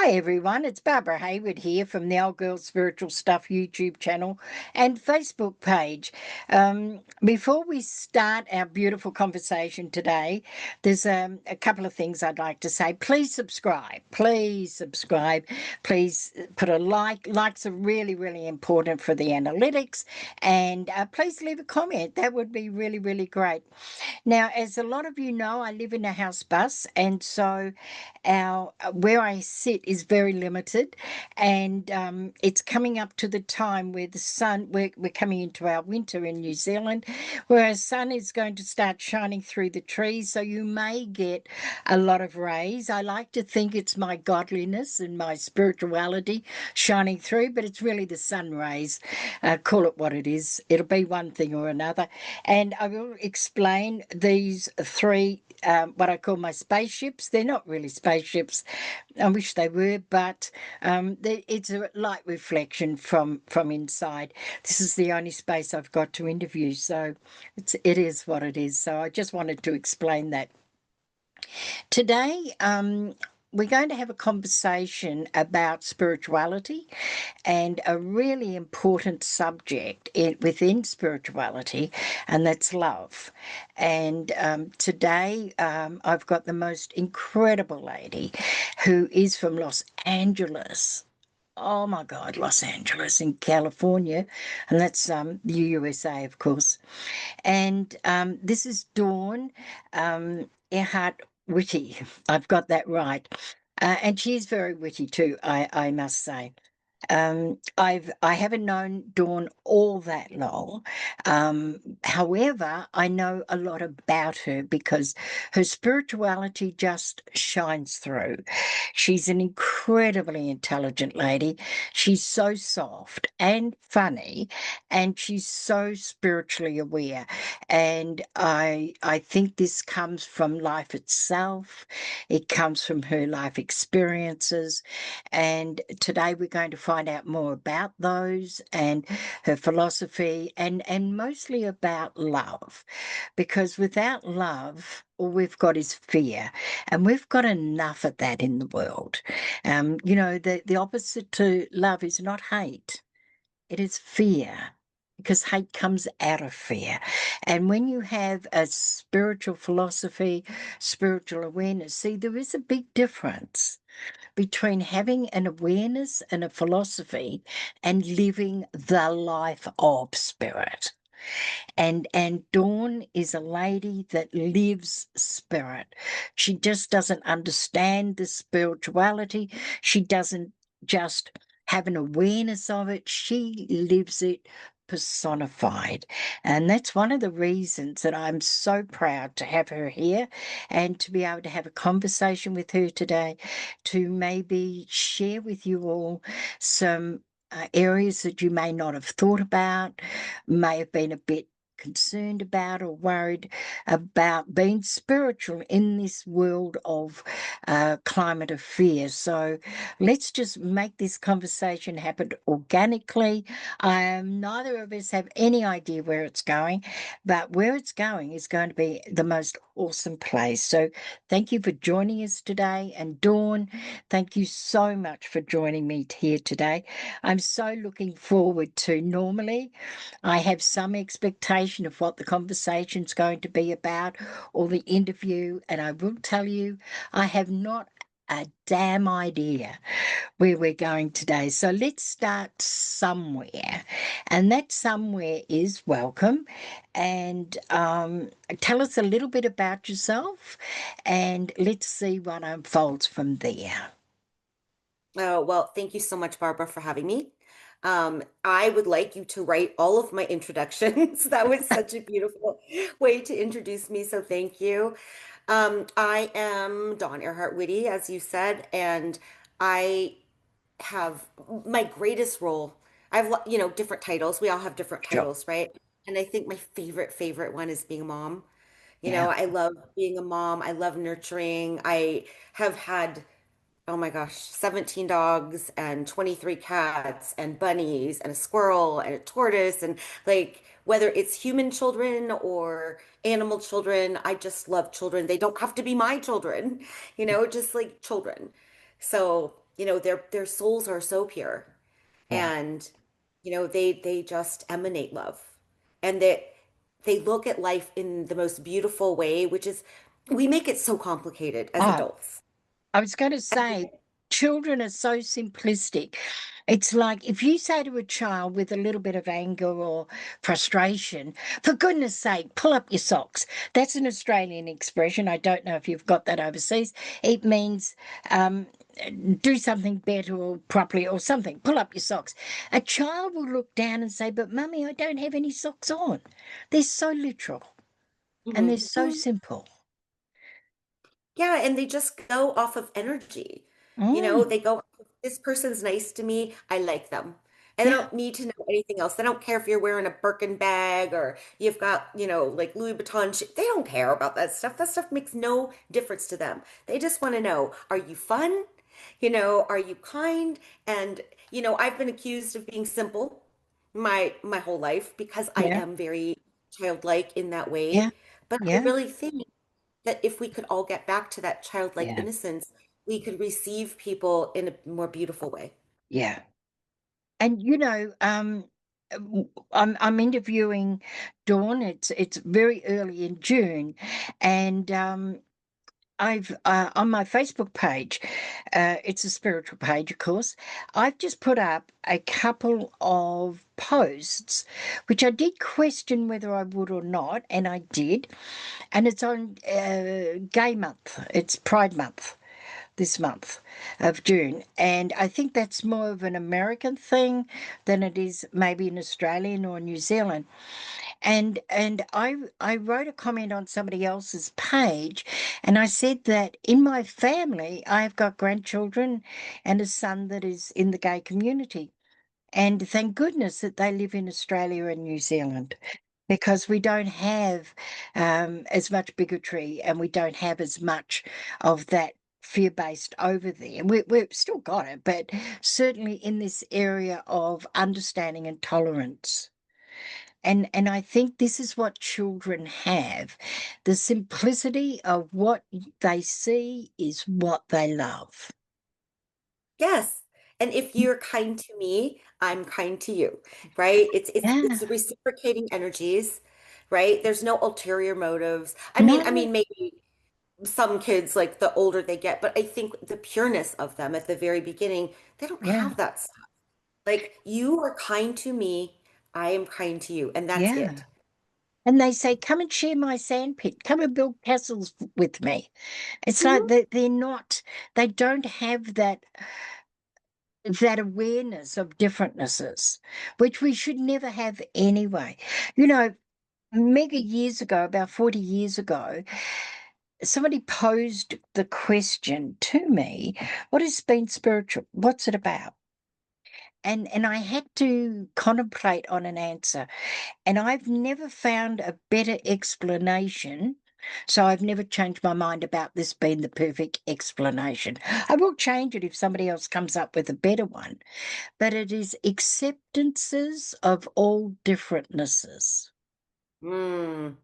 Hi everyone, it's Barbara Hayward here from the Old Girl Spiritual Stuff YouTube channel and Facebook page. Before we start our beautiful conversation today, there's a couple of things I'd like to say. Please subscribe. Please subscribe. Please put a like. Likes are really, really important for the analytics. And please leave a comment. That would be really, really great. Now, as a lot of you know, I live in a house bus, and so our where I sit is very limited, and it's coming up to the time where the sun. We're coming into our winter in New Zealand, where our sun is going to start shining through the trees. So you may get a lot of rays. I like to think it's my godliness and my spirituality shining through, but it's really the sun rays. Call it what it is. It'll be one thing or another, and I will explain these three. What I call my spaceships. They're not really spaceships. I wish they were, but it's a light reflection from inside. This is the only space I've got to interview, so it is what it is. So I just wanted to explain that. Today, we're going to have a conversation about spirituality and a really important subject within spirituality, and that's love. And today, I've got the most incredible lady who is from Los Angeles. Oh my God, Los Angeles in California, and that's the USA, of course. And this is Dawn Airhart Witte. I've got that right. And she's very witty too, I must say. I haven't known Dawn all that long. However, I know a lot about her because her spirituality just shines through. She's an incredibly intelligent lady. She's so soft and funny, and she's so spiritually aware. And I think this comes from life itself. It comes from her life experiences. And today we're going to find out more about those and her philosophy and mostly about love. Because without love, all we've got is fear. And we've got enough of that in the world. The opposite to love is not hate, it is fear. Because hate comes out of fear. And when you have a spiritual philosophy, spiritual awareness, see, there is a big difference between having an awareness and a philosophy and living the life of spirit. And Dawn is a lady that lives spirit. She just doesn't understand the spirituality. She doesn't just have an awareness of it. She lives it personified. And that's one of the reasons that I'm so proud to have her here and to be able to have a conversation with her today, to maybe share with you all some areas that you may not have thought about, may have been a bit concerned about or worried about being spiritual in this world of climate of fear. So let's just make this conversation happen organically. Neither of us have any idea where it's going, but where it's going is going to be the most awesome place. So thank you for joining us today. And Dawn, thank you so much for joining me here today. I'm so looking forward to, normally I have some expectation of what the conversation's going to be about or the interview, and I will tell you, I have not a damn idea where we're going today. So let's start somewhere, and that somewhere is welcome. And tell us a little bit about yourself, and let's see what unfolds from there. Oh, well, thank you so much, Barbara, for having me. I would like you to write all of my introductions. That was such a beautiful way to introduce me, so thank you. I am Dawn Airhart Witte, as you said, and I have my greatest role. I have, different titles. We all have different Sure. titles, right? And I think my favorite one is being a mom. Yeah. I love being a mom. I love nurturing. I have had, oh my gosh, 17 dogs and 23 cats and bunnies and a squirrel and a tortoise. And like, whether it's human children or animal children, I just love children. They don't have to be my children, just like children. So their souls are so pure, Yeah. and they just emanate love, and they look at life in the most beautiful way, which is we make it so complicated as Oh, adults. I was going to say, children are so simplistic. It's like if you say to a child with a little bit of anger or frustration, for goodness sake, pull up your socks. That's an Australian expression. I don't know if you've got that overseas. It means um, do something better or properly or something. Pull up your socks. A child will look down and say, but mummy, I don't have any socks on. They're so literal and they're so Mhm. simple. Yeah, and they just go off of energy. Mm, They go, this person's nice to me, I like them. And they yeah, don't need to know anything else. They don't care if you're wearing a Birkin bag or you've got, like Louis Vuitton. They don't care about that stuff. That stuff makes no difference to them. They just want to know, are you fun? Are you kind? And, I've been accused of being simple my whole life because I yeah, am very childlike in that yeah, way. But I yeah, really think that if we could all get back to that childlike yeah, innocence, we could receive people in a more beautiful way. yeah. And I'm interviewing Dawn. It's very early in June, and I've on my Facebook page, it's a spiritual page, of course. I've just put up a couple of posts, which I did question whether I would or not, and I did. And it's on Gay Month. It's Pride Month this month of June. And I think that's more of an American thing than it is maybe an Australian or New Zealand. And I wrote a comment on somebody else's page, and I said that in my family I've got grandchildren and a son that is in the gay community. And thank goodness that they live in Australia and New Zealand because we don't have as much bigotry and we don't have as much of that fear based over there. We've still got it, but certainly in this area of understanding and tolerance. And I think this is what children have. The simplicity of what they see is what they love. Yes. And if you're kind to me, I'm kind to you, right? It's Yeah. reciprocating energies, right? There's no ulterior motives. I mean, I No. mean, maybe some kids, like the older they get, but I think the pureness of them at the very beginning, they don't Yeah. have that stuff. Like you are kind to me, I am kind to you, and that's Yeah. it. And they say, come and share my sandpit. Come and build castles with me. It's like Mhm. they're not, they don't have that awareness of differentnesses, which we should never have anyway. You know, mega years ago, about 40 years ago, somebody posed the question to me, what has been spiritual? What's it about? And I had to contemplate on an answer. And I've never found a better explanation. So I've never changed my mind about this being the perfect explanation. I will change it if somebody else comes up with a better one, but it is acceptances of all differentnesses. Mm.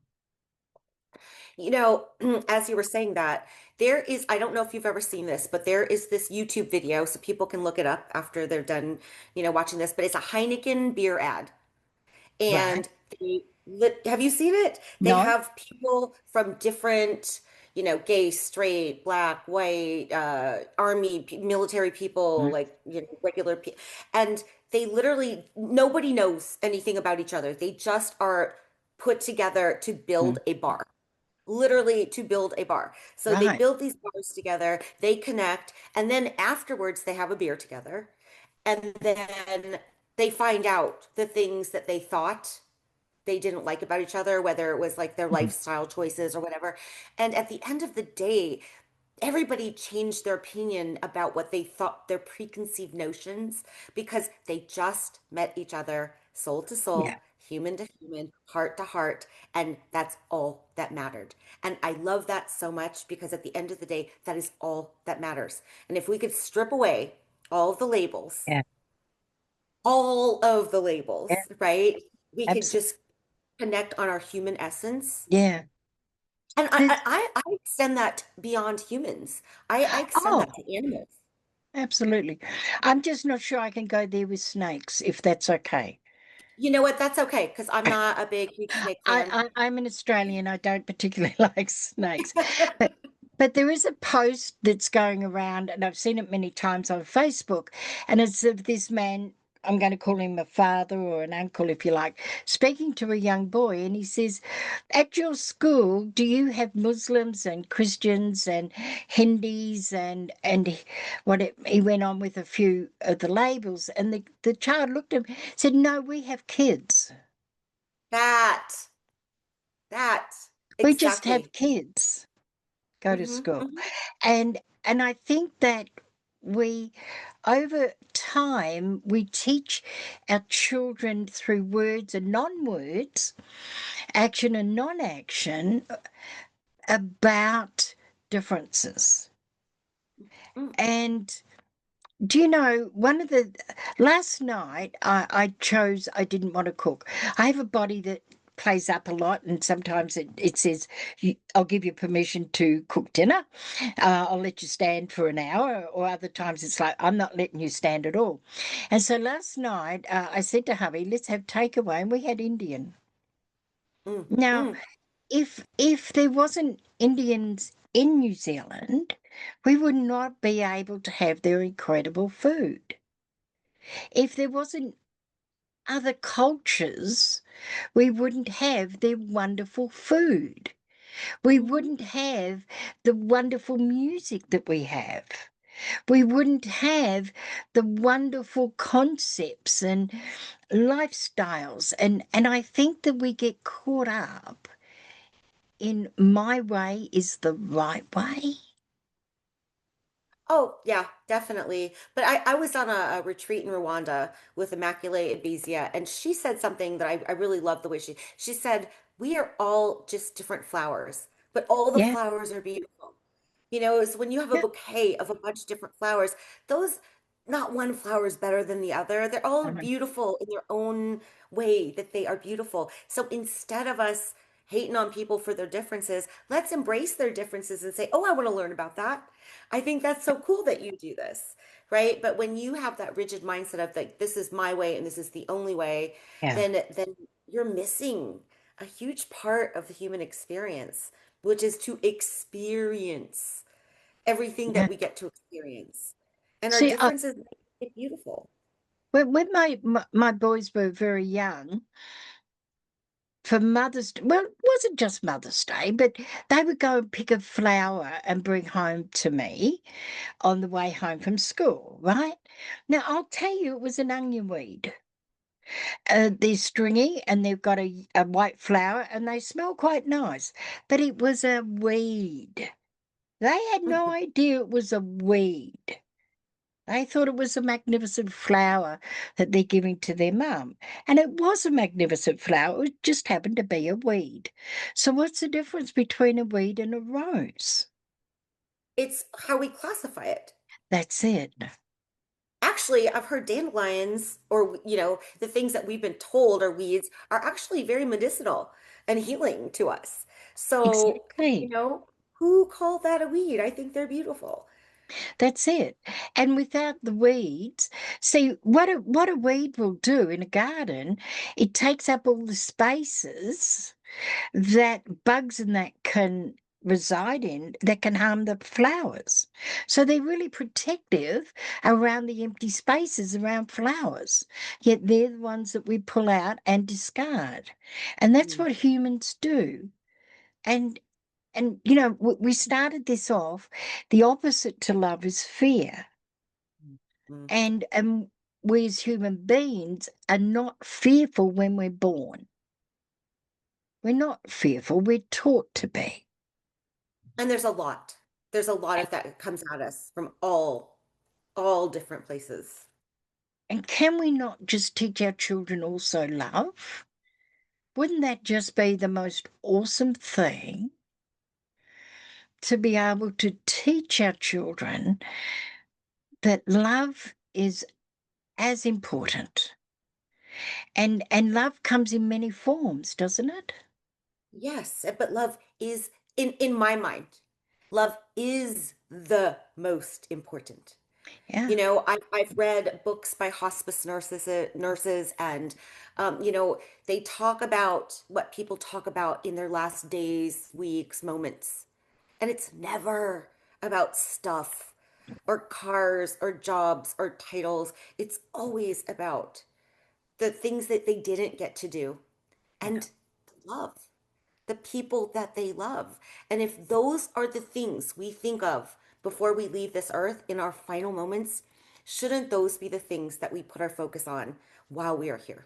As you were saying that, I don't know if you've ever seen this, but there is this YouTube video, so people can look it up after they're done, watching this, but it's a Heineken beer ad. Right. And have you seen it? They No? have people from different, gay, straight, black, white, army, military people, Mm, like, regular people. And they literally, nobody knows anything about each other. They just are put together to mm. build a bar, literally to build a bar. So they Right. build these bars together, they connect, and then afterwards they have a beer together. And then they find out the things that they thought they didn't like about each other, whether it was like their Mm. lifestyle choices or whatever. And at the end of the day, everybody changed their opinion about what they thought their preconceived notions because they just met each other soul to Yeah. soul, human to human, heart to heart, and that's all that mattered. And I love that so much because at the end of the day, that is all that matters. And if we could strip away all of the labels, Yeah. all of the labels, Yeah. right? We could Absolutely. just connect on our human essence. Yeah. And There's, I extend that beyond humans. I extend oh, that to animals. Absolutely. I'm just not sure I can go there with snakes, if that's okay. You know what? That's okay because I'm not a big, huge snake fan. I'm an Australian. I don't particularly like snakes, but but there is a post that's going around, and I've seen it many times on Facebook, and it's of this man. I'm going to call him a father or an uncle, if you like, speaking to a young boy, and he says, "At your school, do you have Muslims and Christians and Hindus he went on with a few of the labels, and the child looked at him, said, "No, we have kids." That, that, We just exactly. have kids go to Hmm. school. Hmm. And I think that we over time we teach our children through words and non-words, action and non-action about differences. Mm. And do you know, one of the last night I didn't want to cook. I have a body that plays up a lot, and sometimes it says, I'll give you permission to cook dinner. I'll let you stand for an hour, or other times it's like, I'm not letting you stand at all. And so last night I said to hubby, let's have takeaway, and we had Indian. Mm. Now, Mm. if there wasn't Indians in New Zealand, we would not be able to have their incredible food. If there wasn't other cultures, we wouldn't have their wonderful food. We Hmm. wouldn't have the wonderful music that we have. We wouldn't have the wonderful concepts and lifestyles. And I think that we get caught up in my way is the right way. Oh, yeah, definitely. But I was on a retreat in Rwanda with Immaculate Ibizia, and she said something that I really love the way she said, we are all just different flowers, but all the Yeah, flowers are beautiful. You know, it's when you have a yeah. bouquet of a bunch of different flowers, those, not one flower is better than the other. They're all Mhm. beautiful in their own way that they are beautiful. So instead of us hating on people for their differences, let's embrace their differences and say, oh, I want to learn about that. I think that's so cool that you do this, right? But when you have that rigid mindset of like, this is my way and this is the only way, Yeah, then you're missing a huge part of the human experience, which is to experience everything that yeah. we get to experience. And our See, differences make it beautiful. when my boys were very young, for Mother's Day, well, it wasn't just Mother's Day, but they would go and pick a flower and bring home to me on the way home from school, right? Now, I'll tell you, it was an onion weed. They're stringy and they've got a white flower and they smell quite nice, but it was a weed. They had no Mhm. idea it was a weed. They thought it was a magnificent flower that they're giving to their mum. And it was a magnificent flower. It just happened to be a weed. So, what's the difference between a weed and a rose? It's how we classify it. That's it. Actually, I've heard dandelions or, the things that we've been told are weeds are actually very medicinal and healing to us. So, Exactly. who called that a weed? I think they're beautiful. That's it. And without the weeds, see what a weed will do in a garden, it takes up all the spaces that bugs and that can reside in that can harm the flowers. So they're really protective around the empty spaces around flowers. Yet they're the ones that we pull out and discard. And that's Mm. what humans do. And we started this off. The opposite to love is fear. Mm. And we as human beings are not fearful when we're born. We're not fearful, we're taught to be. And there's a lot. There's a lot of that comes at us from all different places. And can we not just teach our children also love? Wouldn't that just be the most awesome thing to be able to teach our children that love is as important? And love comes in many forms, doesn't it? Yes, but love is in my mind, love is the most important. Yeah. I've read books by hospice nurses, and they talk about what people talk about in their last days, weeks, moments, and it's never about stuff or cars or jobs or titles. It's always about the things that they didn't get to do Yeah. and love the people that they love. And if those are the things we think of before we leave this earth in our final moments, shouldn't those be the things that we put our focus on while we are here?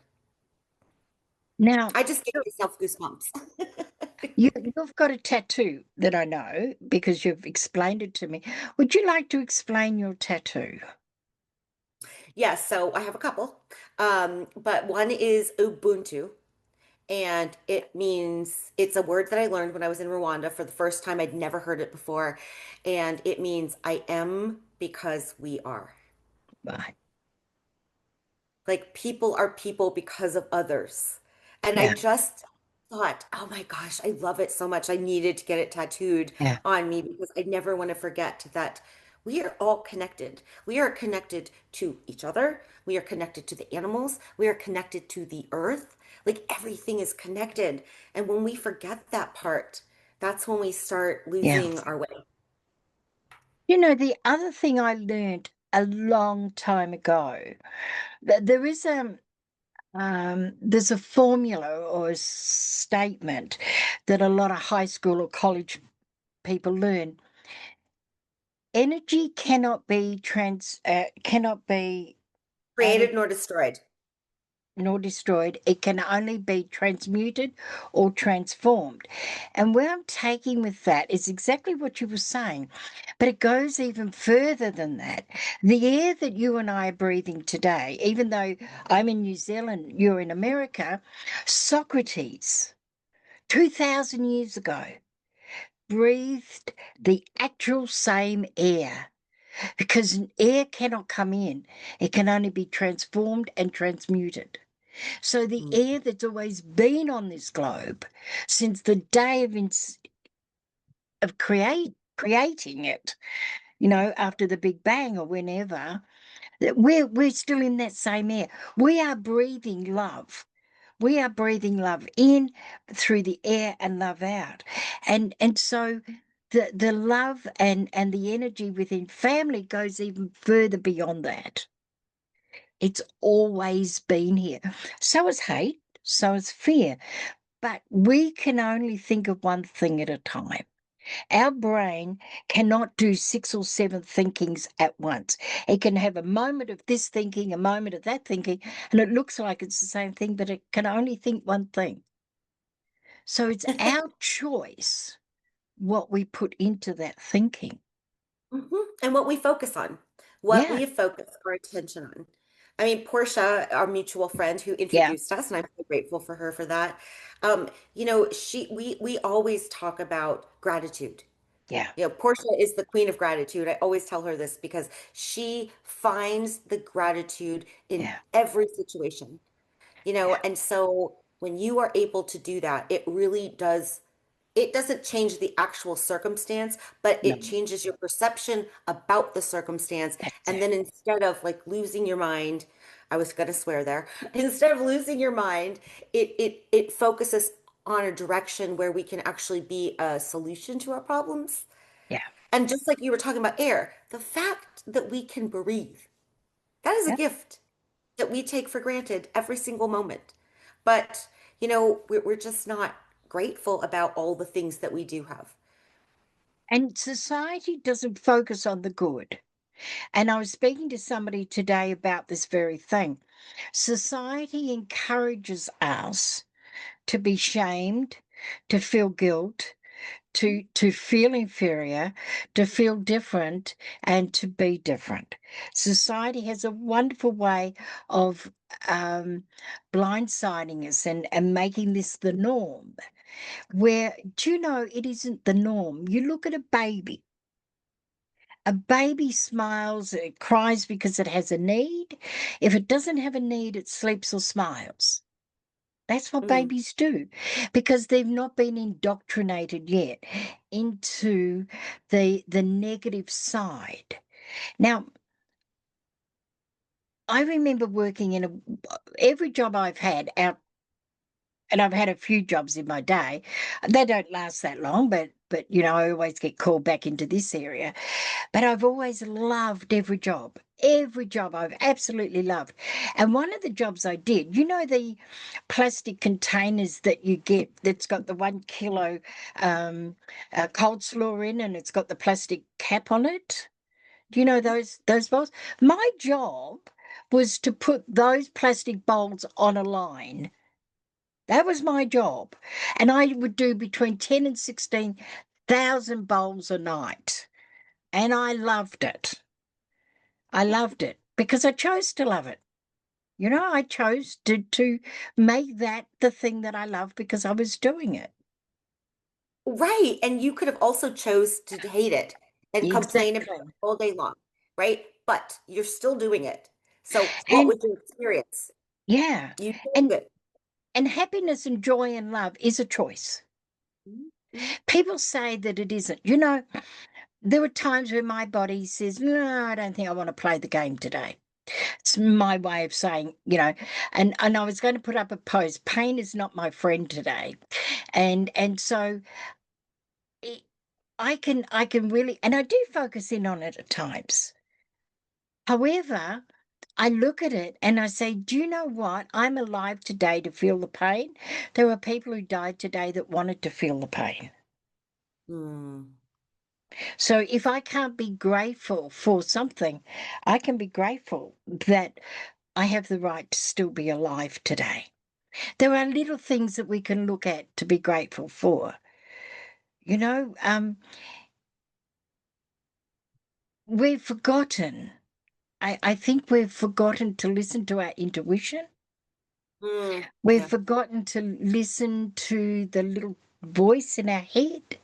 Now, I just gave myself goosebumps. you've got a tattoo that I know because you've explained it to me. Would you like to explain your tattoo? Yes, so I have a couple. But one is Ubuntu, and it means it's a word that I learned when I was in Rwanda for the first time. I'd never heard it before, and it means I am because we are. Right. Like people are people because of others. And I Yeah. just thought, oh my gosh, I love it so much. I needed to get it tattooed Yeah. on me because I never want to forget that we are all connected. We are connected to each other. We are connected to the animals. We are connected to the earth. Like everything is connected. And when we forget that part, that's when we start Yeah. losing our way. The other thing I learned a long time ago, there is there's a formula or a statement that a lot of high school or college people learn. Energy cannot be added Created nor destroyed. nor destroyed. It can only be transmuted or transformed. And where I'm taking with that is exactly what you were saying, but it goes even further than that. The air that you and I are breathing today, even though I'm in New Zealand, you're in America, Socrates, 2,000 years ago, breathed the actual same air because air cannot come in, it can only be transformed and transmuted. So the Mm. air that's always been on this globe since the day of creating it, after the Big Bang or whenever, that we're still in that same air. We are breathing love. We are breathing love in through the air and love out. And so the love and the energy within family goes even further beyond that. It's always been here. So is hate, so is fear. But we can only think of one thing at a time. Our brain cannot do six or seven thinkings at once. It can have a moment of this thinking, a moment of that thinking, and it looks like it's the same thing, but it can only think one thing. So it's our choice what we put into that thinking. And what we focus on, what Yeah, we focus our attention on. I mean, Portia, our mutual friend who yeah, introduced us, and I'm so grateful for her for that. We always talk about gratitude. yeah, Portia is the queen of gratitude. I always tell her this because she finds the gratitude in yeah, every situation. yeah. And so when you are able to do that, it doesn't change the actual circumstance, but No, it changes your perception about the circumstance. that's And it. then instead of like losing your mind, I was going to swear there, instead of losing your mind, it focuses on a direction where we can actually be a solution to our problems. Yeah, And just like you were talking about air, the fact that we can breathe, that is a yeah. gift that we take for granted every single moment. But, we're just not grateful about all the things that we do have. And society doesn't focus on the good. And I was speaking to somebody today about this very thing. Society encourages us to be shamed, to feel guilt, to feel inferior, to feel different, and to be different. Society has a wonderful way of um, blindsiding us and making this the norm. Where do you know it isn't the norm? You look at a baby. A baby smiles, it cries because it has a need. If it doesn't have a need, it sleeps or smiles. That's what Mm. babies do because they've not been indoctrinated yet into the negative side. Now, I remember working in every job I've had out, and I've had a few jobs in my day. They don't last that long, but I always get called back into this area. But I've always loved every job. Every job I've absolutely loved. And one of the jobs I did, the plastic containers that you get that's got the 1 kilo um, cold slaw in, and it's got the plastic cap on it. Do you know those bowls? My job was to put those plastic bowls on a line. That was my job. And I would do between 10 and 16,000 bowls a night. And I loved it. I loved it because I chose to love it. I chose to make that the thing that I love because I was doing it. Right. And you could have also chose to hate it and complain about it Exactly. all day long, right? But you're still doing it. So what And was your experience? yeah, You chose and it. and happiness and joy and love is a choice. Mhm. People say that it isn't. There were times when my body says, "No, I don't think I want to play the game today." It's my way of saying, and I was going to put up a post, pain is not my friend today. And so it, I can really, and I do focus in on it at times. However, I look at it and I say, do you know what? I'm alive today to feel the pain. There are people who died today that wanted to feel the pain. Mm. So if I can't be grateful for something, I can be grateful that I have the right to still be alive today. There are little things that we can look at to be grateful for. You know, um, we've forgotten. I think we've forgotten to listen to our intuition. Mm. We've Yeah. forgotten to listen to the little voice in our head.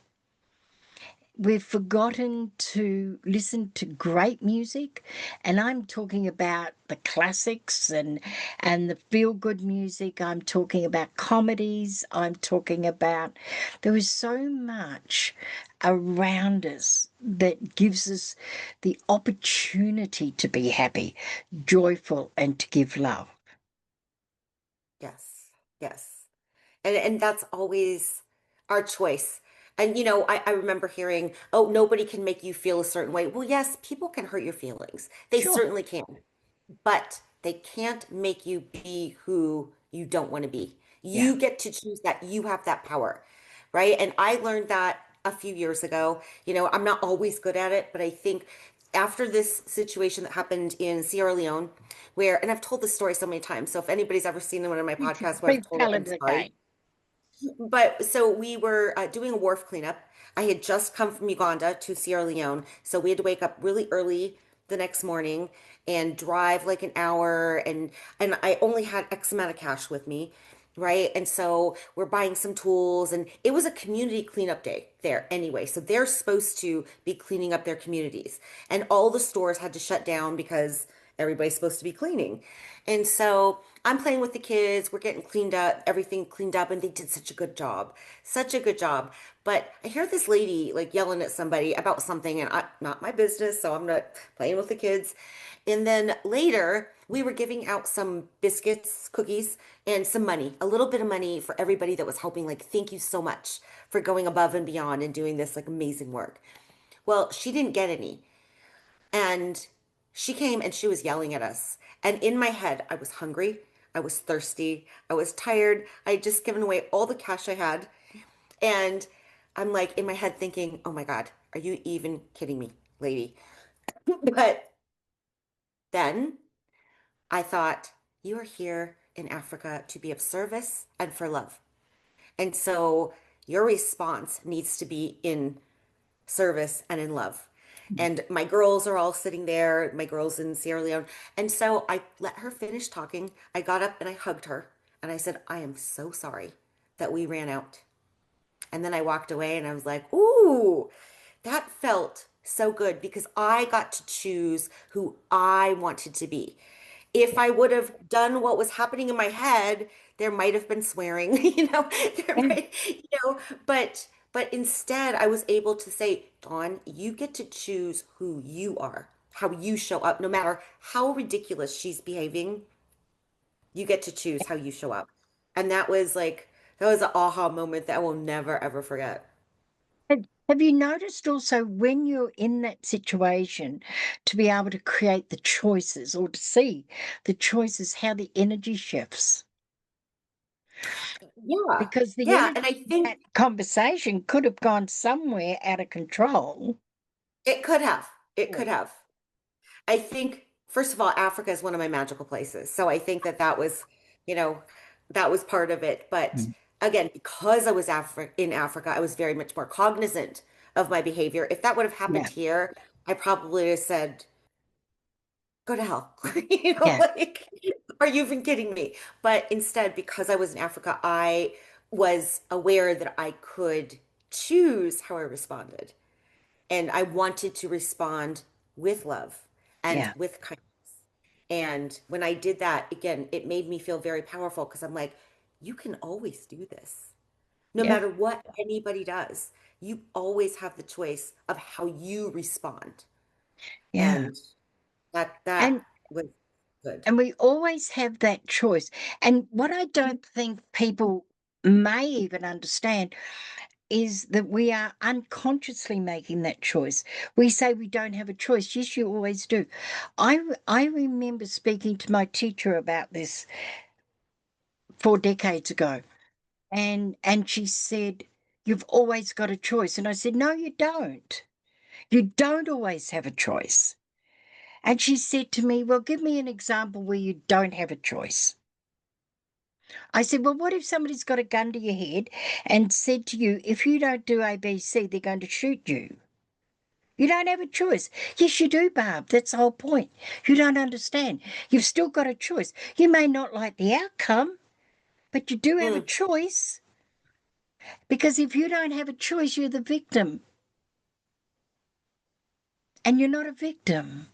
We've forgotten to listen to great music, and I'm talking about the classics and the feel-good music. I'm talking about comedies. I'm talking about there is so much around us that gives us the opportunity to be happy, joyful, and to give love. Yes. Yes. And that's always our choice. And I remember hearing, oh, nobody can make you feel a certain way. Well, yes, people can hurt your feelings. They Sure. certainly can. But they can't make you be who you don't want to be. Yeah. You get to choose that. You have that power, right? And I learned that a few years ago. I'm not always good at it, but I think after this situation that happened in Sierra Leone, and I've told this story so many times. So if anybody's ever seen one of my podcasts where I've Please told it, tell I'm us sorry. again. But so we were doing a wharf cleanup. I had just come from Uganda to Sierra Leone, so we had to wake up really early the next morning and drive like an hour, and I only had X amount of cash with me, right? And so we're buying some tools, and it was a community cleanup day there anyway. So they're supposed to be cleaning up their communities, and all the stores had to shut down because everybody's supposed to be cleaning. And so I'm playing with the kids, we're getting cleaned up, everything cleaned up, and they did such a good job. Such a good job. But I hear this lady like yelling at somebody about something, and not my business, so I'm not playing with the kids. And then later, we were giving out some biscuits, cookies, and some money, a little bit of money for everybody that was helping. Like, thank you so much for going above and beyond and doing this like amazing work. Well, she didn't get any. And she came and she was yelling at us. And in my head, I was hungry. I was thirsty. I was tired. I had just given away all the cash I had. And I'm like in my head thinking, oh my God, are you even kidding me, lady? But then I thought, you are here in Africa to be of service and for love. And so your response needs to be in service and in love. And my girls are all sitting there, my girls in Sierra Leone. And so I let her finish talking. I got up and I hugged her and I said, I am so sorry that we ran out. And then I walked away and I was like, ooh, that felt so good because I got to choose who I wanted to be. If I would have done what was happening in my head, there might have been swearing, there And might, but instead I was able to say, Dawn, you get to choose who you are. how you show up, no matter how ridiculous she's behaving, you get to choose how you show up. And that was an aha moment that I will never ever forget. Have you noticed also when you're in that situation to be able to create the choices or to see the choices, how the energy shifts? Yeah. Because the Yeah. energy And I of think that conversation could have gone somewhere out of control. it could have. It Yeah. could have. I think, first of all, Africa is one of my magical places. So I think that that was, you know, that was part of it. But Mm. again, because I was in Africa, I was very much more cognizant of my behavior. If that would have happened Yeah, here, I probably would have said, go to hell. yeah, Like, are you even kidding me? But instead, because I was in Africa, I was aware that I could choose how I responded. And I wanted to respond with love and yeah, with kindness. And when I did that, again, it made me feel very powerful because I'm like, you can always do this. No yeah, matter what anybody does, you always have the choice of how you respond. yeah. And that And was good. and we always have that choice. And what I don't think people may even understand is that we are unconsciously making that choice. We say we don't have a choice. Yes, you always do. I remember speaking to my teacher about this 4 decades ago, and she said, "You've always got a choice." And I said, "No, you don't. You don't always have a choice." And she said to me, "Well, give me an example where you don't have a choice." I said, "Well, what if somebody's got a gun to your head and said to you, if you don't do ABC, they're going to shoot you? You don't have a choice." "Yes, you do, Barb. That's the whole point. You don't understand. You've still got a choice. You may not like the outcome, but you do have a Mm, choice, because if you don't have a choice, you're the victim, and you're not a victim."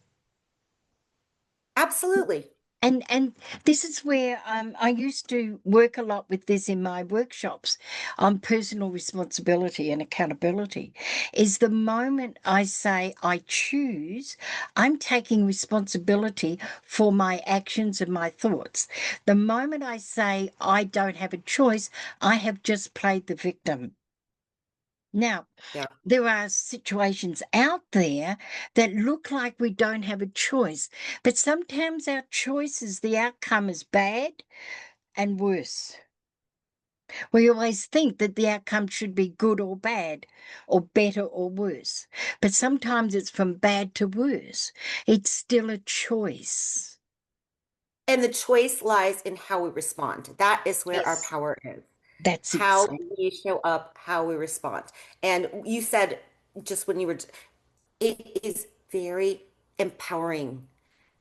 absolutely. And this is where I used to work a lot with this in my workshops on personal responsibility and accountability. Is the moment I say I choose, I'm taking responsibility for my actions and my thoughts. The moment I say I don't have a choice, I have just played the victim. Now, Yeah. there are situations out there that look like we don't have a choice, but sometimes our choices, the outcome is bad and worse. We always think that the outcome should be good or bad, or better or worse, but sometimes it's from bad to worse. It's still a choice. And the choice lies in how we respond. That is where our Yes, power is. that's How exactly. we show up, how we respond. And you said just when you were, it is very empowering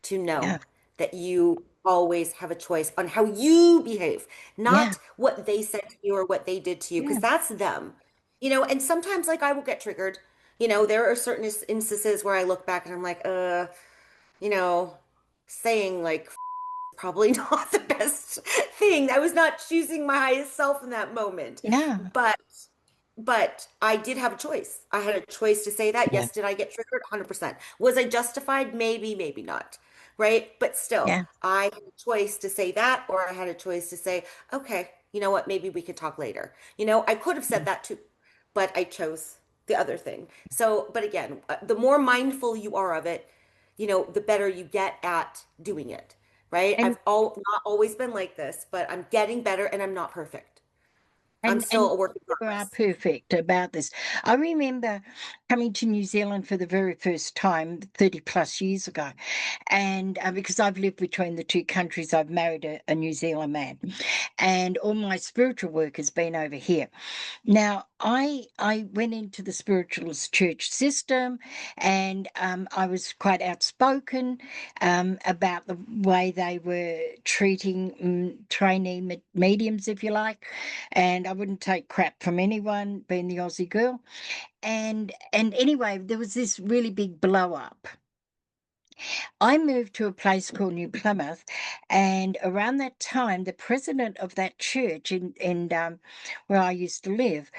to know Yeah, that you always have a choice on how you behave, yeah, not what they said to you or what they did to you, because yeah, that's them. And sometimes like I will get triggered. There are certain instances where I look back and I'm like, you know, saying like probably not the best thing. I was not choosing my highest self in that moment. yeah, But I did have a choice. I had a choice to say that. yeah, Yes, did I get triggered? 100%. Was I justified? Maybe, maybe not. Right? But still, yeah. I had a choice to say that, or I had a choice to say, okay, you know what? Maybe we could talk later. I could have said that too, but I chose the other thing. So, but again, the more mindful you are of it, the better you get at doing it. Right? And I've not always been like this, but I'm getting better and I'm not perfect. I'm and still a work in you are progress. perfect about this. I remember coming to New Zealand for the very first time 30 plus years ago. And because I've lived between the two countries, I've married a New Zealand man. And all my spiritual work has been over here. Now, I went into the spiritualist church system, and I was quite outspoken about the way they were treating trainee mediums, if you like. And I wouldn't take crap from anyone, being the Aussie girl. And anyway, there was this really big blow up. I moved to a place called New Plymouth, and around that time, the president of that church in where I used to live,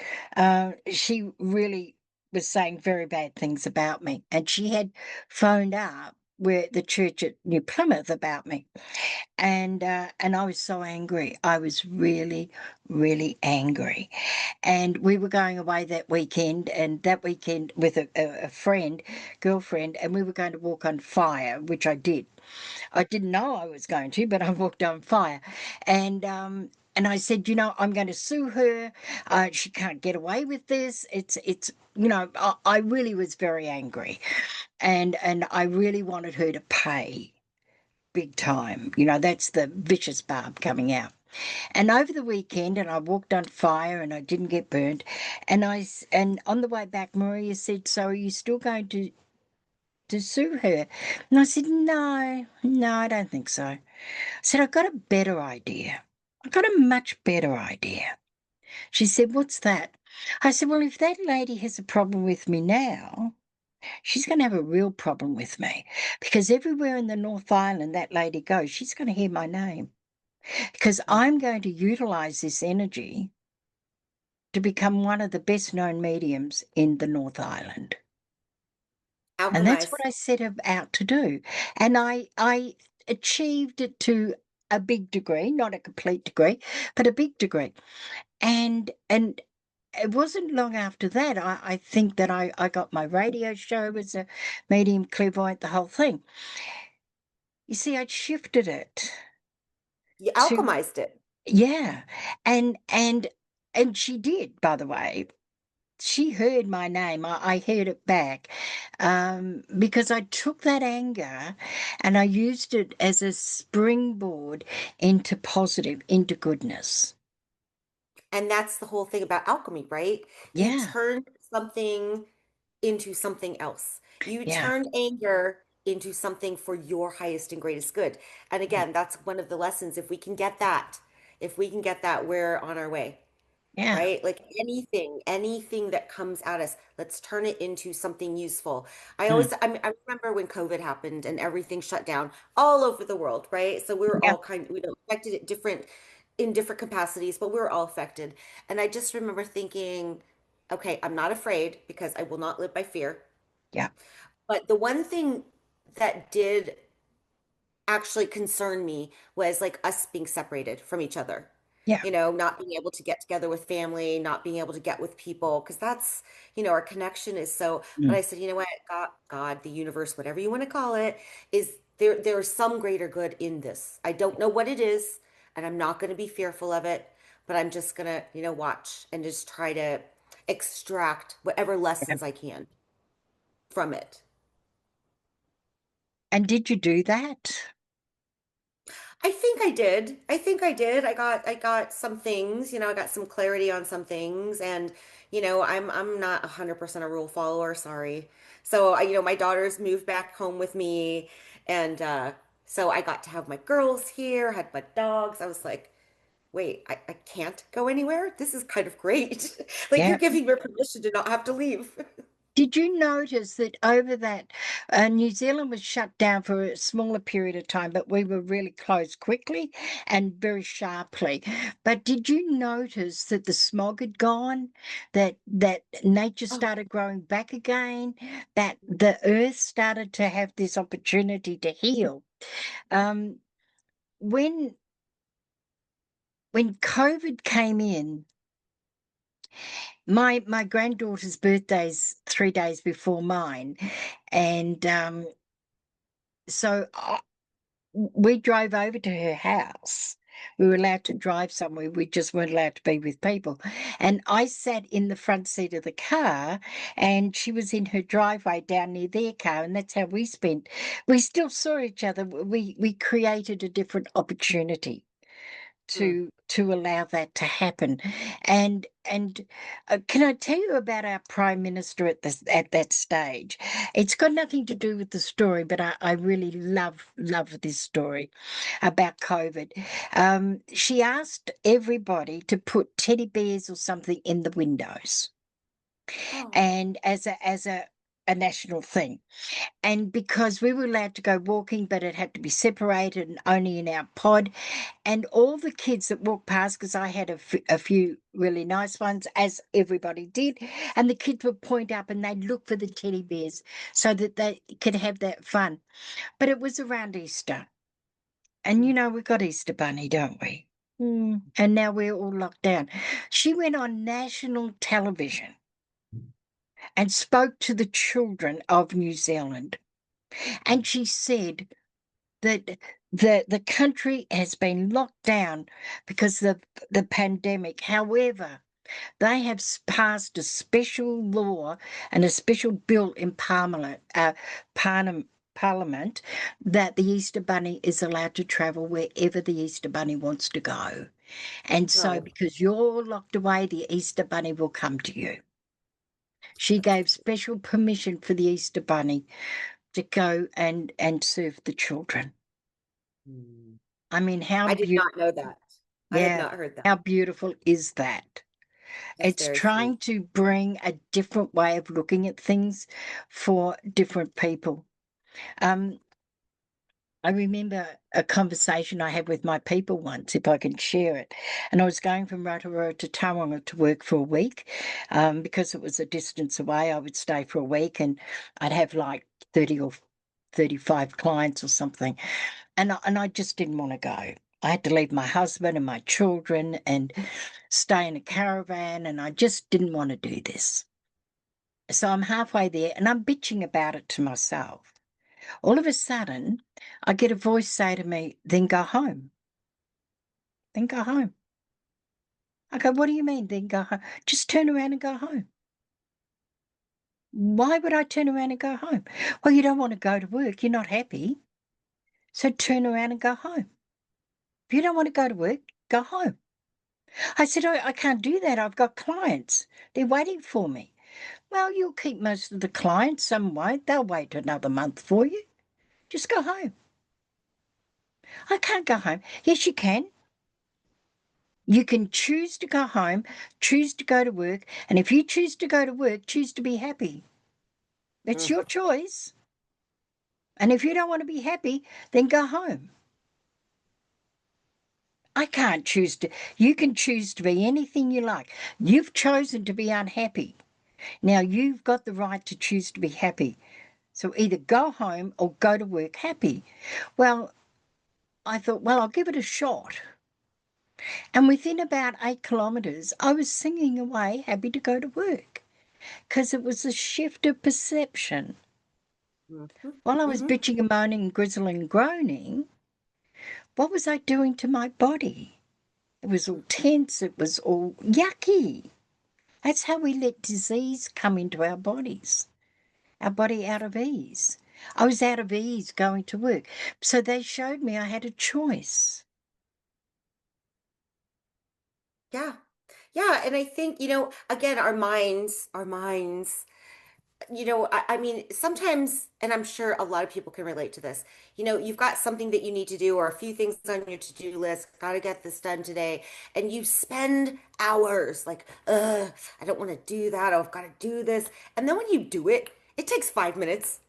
she really was saying very bad things about me, and she had phoned up where the church at New Plymouth about me, and I was so angry. I was really, really angry, and we were going away that weekend, and that weekend with a friend, girlfriend, and we were going to walk on fire, which I did. I didn't know I was going to, but I walked on fire, and I said, I'm going to sue her. She can't get away with this. It's. I really was very angry, and I really wanted her to pay big time. That's the vicious Barb coming out. And over the weekend, and I walked on fire, and I didn't get burned. And on the way back, Maria said, "So are you still going to sue her?" And I said, "No, no, I don't think so." I said, "I've got a better idea. I've got a much better idea." She said, "What's that?" I said, "Well, if that lady has a problem with me now, she's going to have a real problem with me, because everywhere in the North Island that lady goes, she's going to hear my name, because Mm. I'm going to utilize this energy to become one of the best known mediums in the North Island." And that's what Alchemize. I set out to do. And I achieved it to a big degree, not a complete degree, but a big degree. And it wasn't long after that, I think that I got my radio show as a medium clairvoyant, the whole thing. You see, I'd shifted it You to, alchemized it. yeah. And she did, by the way. She heard my name. I heard it back, because I took that anger and I used it as a springboard into positive, into goodness. And that's the whole thing about alchemy, right? You Yeah, turn something into something else. You yeah, turn anger into something for your highest and greatest good. And yeah, again, that's one of the lessons. If we can get that, we're on our way, yeah, right? Like anything that comes at us, let's turn it into something useful. mm, I remember when COVID happened and everything shut down all over the world, right? So we were yeah, all affected at in different capacities, but we were all affected. And I just remember thinking, okay, I'm not afraid because I will not live by fear. yeah, But the one thing that did actually concerned me was like us being separated from each other. yeah, Not being able to get together with family, not being able to get with people, because that's, our connection is so. But mm, I said, you know what, God, the universe, whatever you want to call it, is there. There is some greater good in this. I don't know what it is, and I'm not going to be fearful of it, but I'm just gonna, watch and just try to extract whatever yeah. lessons I can from it. And did you do that? I think I did. I think I did. I got some things, I got some clarity on some things and I'm not 100% a rule follower, sorry. So my daughters moved back home with me and so I got to have my girls here, had my dogs. I was like, wait, I can't go anywhere? This is kind of great. Like Yeah. you're giving me permission to not have to leave. Did you notice that over that, New Zealand was shut down for a smaller period of time, but we were really closed quickly and very sharply. But did you notice that the smog had gone, that nature Oh, started growing back again, that the earth started to have this opportunity to heal? Um, when when COVID came in, my granddaughter's birthday's 3 days before mine, and so we drove over to her house. We were allowed to drive somewhere. We just weren't allowed to be with people. And I sat in the front seat of the car, and she was in her driveway down near their car, and that's how we spent. We still saw each other. We created a different opportunity mm. to allow that to happen. And can I tell you about our prime minister at that stage? It's got nothing to do with the story, but I really love this story about COVID. She asked everybody to put teddy bears or something in the windows, Oh, and as a a national thing. And because we were allowed to go walking, but it had to be separated and only in our pod. And all the kids that walked past, because I had a few really nice ones, as everybody did, and the kids would point up and they'd look for the teddy bears so that they could have that fun. But it was around Easter. And Mm. we've got Easter Bunny, don't we? And now we're all locked down. She went on national television and spoke to the children of New Zealand. And she said that the country has been locked down because of the pandemic. However, they have passed a special law and a special bill in Parliament that the Easter Bunny is allowed to travel wherever the Easter Bunny wants to go. And so, Oh, because you're locked away, the Easter Bunny will come to you. She gave special permission for the Easter Bunny to go and serve the children. mm. I mean, how I did beautiful, not know that. I had yeah, not heard that. how beautiful is that? That's It's very sweet. trying to bring a different way of looking at things for different people. Um, I remember a conversation I had with my people once, if I can share it. And I was going from Rotorua to Tauranga to work for a week. Because it was a distance away, I would stay for a week and I'd have like 30 or 35 clients or something. And I just didn't want to go. I had to leave my husband and my children and stay in a caravan, and I just didn't want to do this. So I'm halfway there and I'm bitching about it to myself. All of a sudden, I get a voice say to me, then go home. Then go home. I go, what do you mean, then go home? Just turn around and go home. Why would I turn around and go home? Well, you don't want to go to work. You're not happy. So turn around and go home. If you don't want to go to work, go home. I said, I can't do that. I've got clients. They're waiting for me. Well, you'll keep most of the clients. Some won't. They'll wait another month for you. Just go home. I can't go home. Yes, you can. You can choose to go home, choose to go to work. And if you choose to go to work, choose to be happy. It's Mm. your choice. And if you don't want to be happy, then go home. I can't choose to. You can choose to be anything you like. You've chosen to be unhappy. Now you've got the right to choose to be happy. So either go home or go to work happy. Well, I thought, well, I'll give it a shot. And within about 8 kilometres, I was singing away, happy to go to work, because it was a shift of perception. Mhm. While I was Mhm. bitching and moaning, grizzling and groaning, what was I doing to my body? It was all Mhm. tense, it was all yucky. That's how we let disease come into our body out of ease. I was out of ease going to work. So they showed me I had a choice. Yeah. Yeah. And I think, again, our minds, I mean, sometimes, and I'm sure a lot of people can relate to this, you've got something that you need to do or a few things on your to-do list, got to get this done today. And you spend hours like, I don't want to do that. Oh, I've got to do this. And then when you do it, it takes 5 minutes.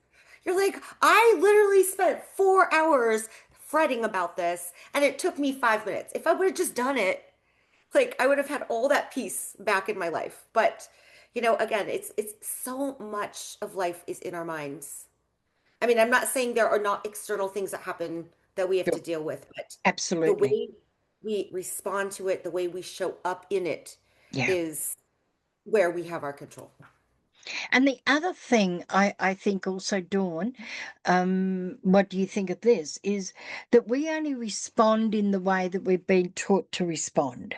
You're like, I literally spent 4 hours fretting about this and it took me 5 minutes. If I would have just done it, like I would have had all that peace back in my life. But again, it's so much of life is in our minds. I mean, I'm not saying there are not external things that happen that we have to Sure. deal with, but the Absolutely. way we respond to it, the way we show up in it Yeah. is where we have our control. And the other thing I think also, Dawn, what do you think of this, is that we only respond in the way that we've been taught to respond.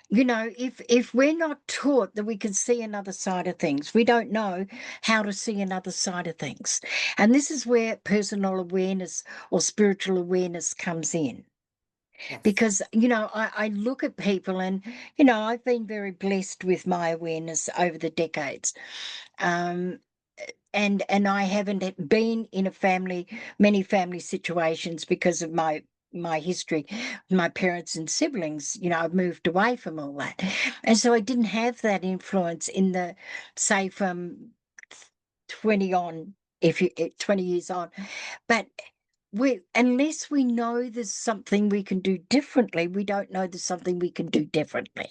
If we're not taught that we can see another side of things, we don't know how to see another side of things. And this is where personal awareness or spiritual awareness comes in. Yes. Because, I look at people and, I've been very blessed with my awareness over the decades. Um, and I haven't been in many family situations because of my my history, my parents and siblings, I've moved away from all that. And so I didn't have that influence in the, say, from 20 on, if you 20 years on. But unless we know there's something we can do differently, we don't know there's something we can do differently.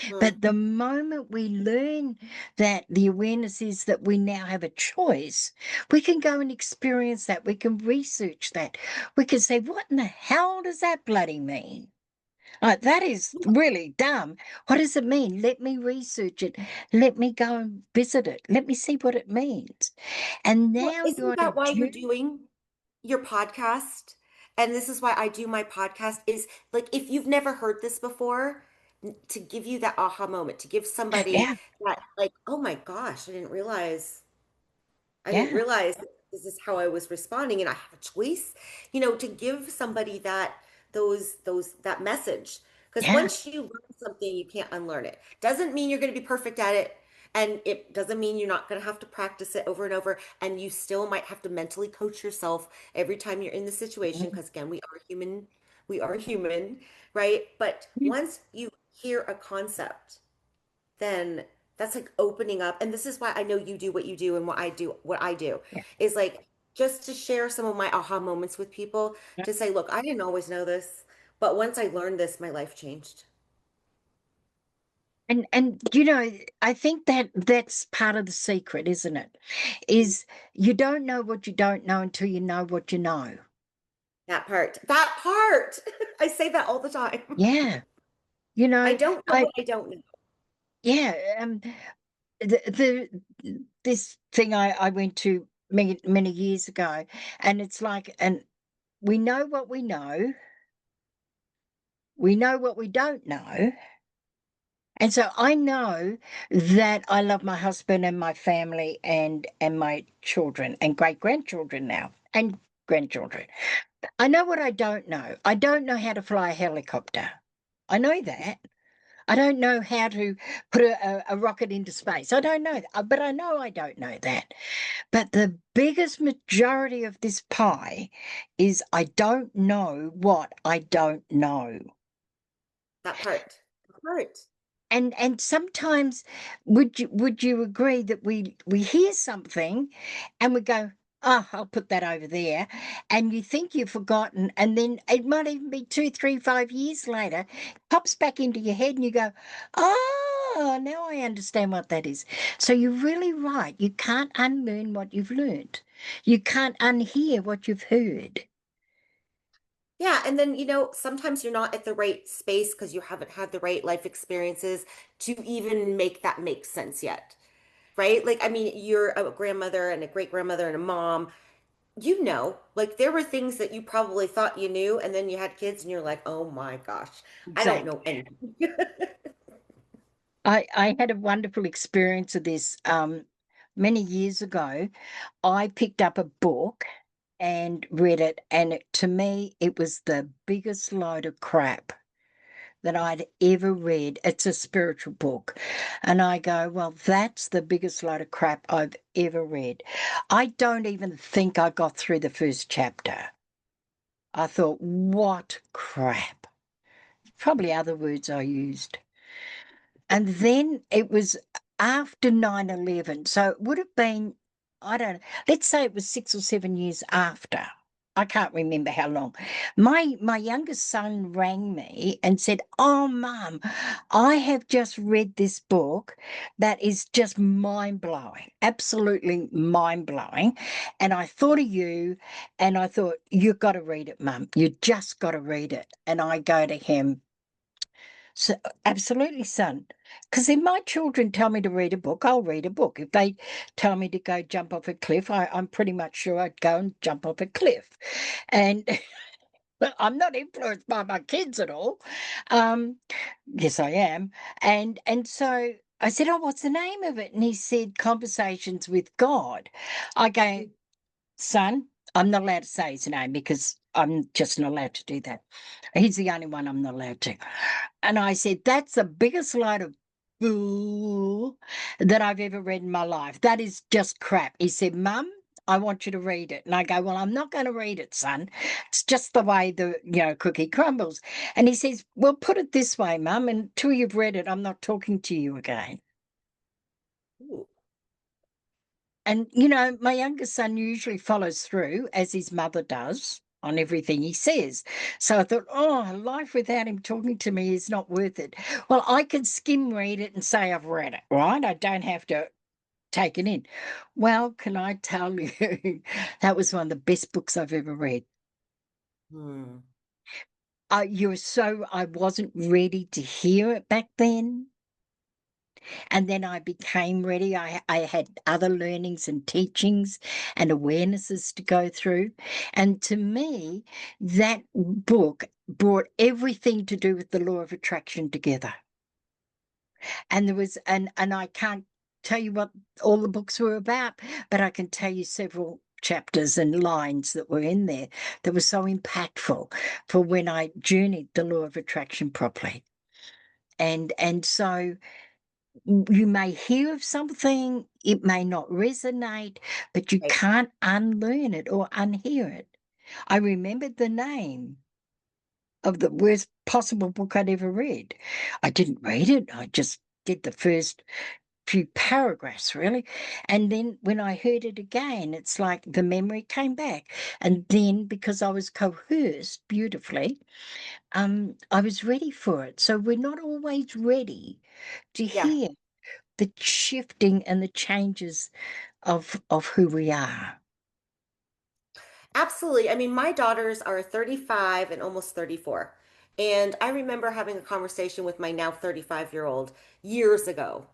Mhm. But the moment we learn that the awareness is that we now have a choice, we can go and experience that. We can research that. We can say, what in the hell does that bloody mean? Like, that is really dumb. What does it mean? Let me research it. Let me go and visit it. Let me see what it means. And Well, now you're isn't on a that why you're journey. doing your podcast? And this is why I do my podcast is like if you've never heard this before, to give you that aha moment, to give somebody Yeah, that like, oh my gosh, I didn't yeah, realize that this is how I was responding and I have a choice, to give somebody that message. Because yeah. once you learn something, you can't unlearn it. Doesn't mean you're going to be perfect at it. And it doesn't mean you're not going to have to practice it over and over. And you still might have to mentally coach yourself every time you're in the situation. Mhm. Because again, we are human, right? But Yeah, once you hear a concept, then that's like opening up. And this is why I know you do what you do and what I do yeah, is like just to share some of my aha moments with people yeah. to say, look, I didn't always know this, but once I learned this, my life changed. And I think that that's part of the secret, isn't it? Is you don't know what you don't know until you know what you know. That part. I say that all the time. Yeah. I don't know I what I don't know. yeah, this thing I went to many many years ago, and it's like, and we know what we don't know. And so I know that I love my husband and my family and my children and great grandchildren now and grandchildren. I know what I don't know. I don't know how to fly a helicopter. I know that. I don't know how to put a rocket into space. I don't know that, but I know I don't know that. But the biggest majority of this pie is I don't know what I don't know. That part. That part. And sometimes would you agree that we hear something and we go, oh, I'll put that over there, and you think you've forgotten, and then it might even be 2, 3, 5 years later, pops back into your head, and you go, oh, now I understand what that is. So you're really right. You can't unlearn what you've learned. You can't unhear what you've heard. Yeah, and then sometimes you're not at the right space because you haven't had the right life experiences to even make that make sense yet. Right? Like, I mean, you're a grandmother and a great grandmother and a mom. Like there were things that you probably thought you knew, and then you had kids and you're like, oh my gosh, I don't know Exactly. anything. I had a wonderful experience of this many years ago. I picked up a book and read it, and to me, it was the biggest load of crap that I'd ever read. It's a spiritual book. And I go, well, that's the biggest load of crap I've ever read. I don't even think I got through the first chapter. I thought, what crap. Probably other words I used. And then it was after 9/11. So it would have been, I don't know, let's say it was 6 or 7 years after. I can't remember how long. My youngest son rang me and said, oh, Mum, I have just read this book that is just mind blowing, absolutely mind blowing. And I thought of you and I thought, you've got to read it, Mum. You just got to read it. And I go to him, so, absolutely, son. Because if my children tell me to read a book, I'll read a book. If they tell me to go jump off a cliff, I'm pretty much sure I'd go and jump off a cliff. And but I'm not influenced by my kids at all. Um, yes, I am. And so I said, oh, what's the name of it? And he said, Conversations with God. I go, son, I'm not allowed to say his name because I'm just not allowed to do that. He's the only one I'm not allowed to. And I said, that's the biggest load of bull that I've ever read in my life. That is just crap. He said, Mum, I want you to read it. And I go, well, I'm not going to read it, son. It's just the way the, cookie crumbles. And he says, well, put it this way, Mum, until you've read it, I'm not talking to you again. Ooh. And, my youngest son usually follows through, as his mother does, on everything he says. So I thought, oh, life without him talking to me is not worth it. Well, I can skim read it and say I've read it, right? I don't have to take it in. Well, can I tell you, that was one of the best books I've ever read. Hmm. I wasn't ready to hear it back then. And then I became ready. I had other learnings and teachings and awarenesses to go through. And to me, that book brought everything to do with the law of attraction together. And there was, and I can't tell you what all the books were about, but I can tell you several chapters and lines that were in there that were so impactful for when I journeyed the law of attraction properly. And so you may hear of something, it may not resonate, but you Right. can't unlearn it or unhear it. I remembered the name of the worst possible book I'd ever read. I didn't read it, I just did the first few paragraphs, really. And then when I heard it again, it's like the memory came back. And then because I was coerced beautifully, I was ready for it. So we're not always ready to Yeah. hear the shifting and the changes of who we are. Absolutely. I mean, my daughters are 35 and almost 34. And I remember having a conversation with my now 35-year-old years ago.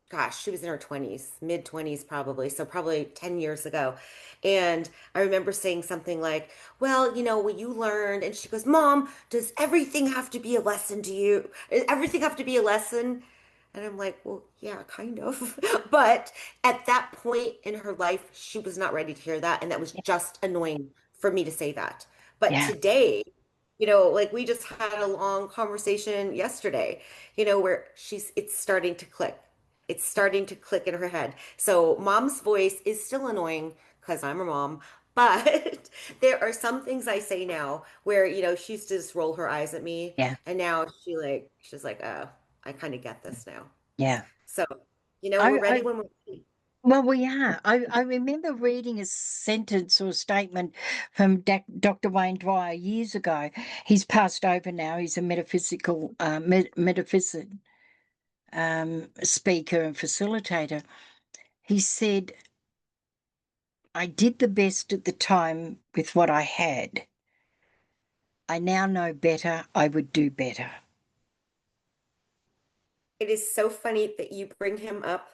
Gosh, she was in her 20s, mid 20s probably, so probably 10 years ago. And I remember saying something like, well, what you learned, and she goes, Mom, does everything have to be a lesson to you? Does everything have to be a lesson? And I'm like, well, yeah, kind of. But at that point in her life, she was not ready to hear that. And that was just annoying for me to say that. But Yeah, today, like we just had a long conversation yesterday, where it's starting to click. It's starting to click in her head. So mom's voice is still annoying because I'm a mom, but there are some things I say now where, she used to just roll her eyes at me, yeah, and now she's like, oh, I kind of get this now. yeah. So, we're I, ready I when we're ready. well, we are. I remember reading a sentence or statement from Dr. Wayne Dwyer years ago. He's passed over now. He's a metaphysical metaphysic speaker and facilitator. He said, I did the best at the time with what I had. I now know better. I would do better. It is so funny that you bring him up